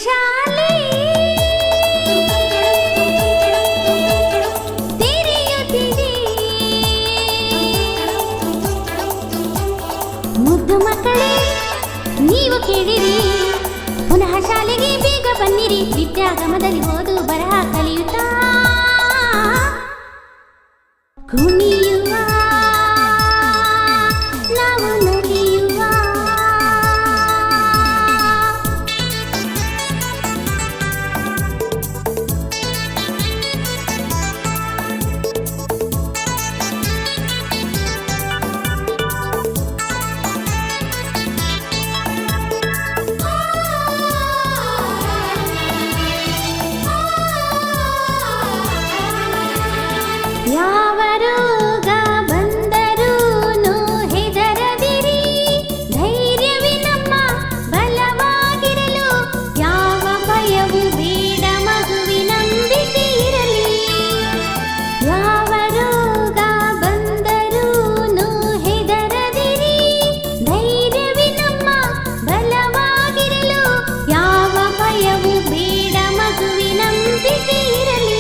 ಶಾಲೆ ತೆರೆಯುತ್ತಿದೆ. ಮುದ್ದು ಮಕ್ಕಳೇ ನೀವು ಕೇಳಿರಿ, ಪುನಃ ಶಾಲೆಗೆ ಬೇಗ ಬನ್ನಿರಿ. ವಿದ್ಯಾಗಮದಲ್ಲಿ ಓದು ಬರಹ ಕಲಿಯುತ್ತಾ ಕುಣಿಯುವ ನಾವು ನಲಿಯುವ. ಯಾವ ರೋಗ ಬಂದರೂನು ಹೆದರದಿರಿ, ಧೈರ್ಯವೇ ನಮ್ಮ ಬಲವಾಗಿರಲು. ಯಾವ ಭಯವೂ ಬೇಡ ಮಗುವಿನಂಬಿಕೆ ಇರಲಿ. ಯಾವ ರೋಗ ಬಂದರೂನು ಹೆದರದಿರಿ, ಧೈರ್ಯವೇ ನಮ್ಮ ಬಲವಾಗಿರಲು. ಯಾವ ಭಯವೂ ಬೇಡ ಮಗುವಿನಂಬಿಕೆ ಇರಲಿ.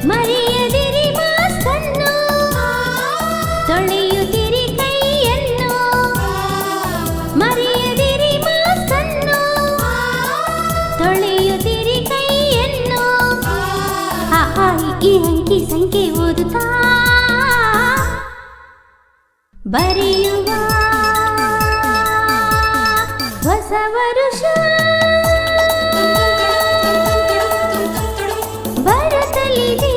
ಮರೆಯದಿರಿ ಮಾಸ್ಕನ್ನು, ತೊಳೆಯುತ್ತಿರಿ ಕೈಯನ್ನು. ಮರೆಯದಿರಿ ಮಾಸ್ಕನ್ನು, ತೊಳೆಯುತ್ತಿರಿ ಕೈಯನ್ನು. ಈ ಅಂಕಿ ಸಂಖ್ಯೆ ಓದುತ್ತಾ ಬರೆಯುವ ಹೊಸ ವರುಷ ಬರುತ್ತಲಿದೆ.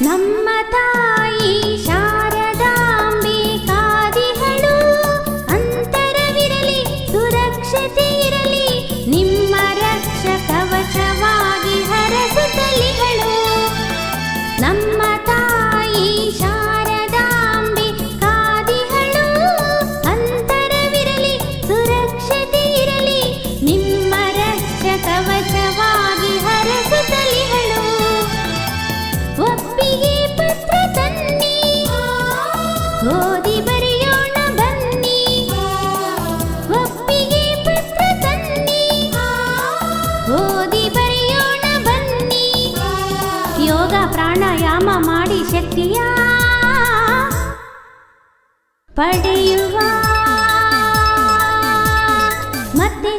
ನಮ್ಮ ತಾಯಿ ಶಾರದಾಂಬೆ ಕಾದಿಹಳು, ಅಂತರವಿರಲಿ ಸುರಕ್ಷತೆ ಇರಲಿ. ನಿಮ್ಮ ರಕ್ಷ ಕವಚವಾಗಿ ಹರಸುತ್ತಲಿಹಳು. ನಮ್ಮ ತಾಯಿ ಶಾರದಾಂಬೆ ಕಾದಿಹಳು, ಅಂತರವಿರಲಿ ಸುರಕ್ಷತೆ ಇರಲಿ. ನಿಮ್ಮ ರಕ್ಷ ಕವಚವಾಗಿ ಹರಸುತ್ತಲಿಹಳು. ಒಪ್ಪಿಗೆ ಪತ್ರ ತನ್ನಿ, ಓದಿ ಬರೆಯೋಣ ಬನ್ನಿ. ಒಪ್ಪಿಗೆ ಪತ್ರ ತನ್ನಿ, ಓದಿ ಬರೆಯೋಣ ಬನ್ನಿ. ಯೋಗ ಪ್ರಾಣಾಯಾಮ ಮಾಡಿ ಶಕ್ತಿಯ ಪಡೆಯುವ. ಮತ್ತೆ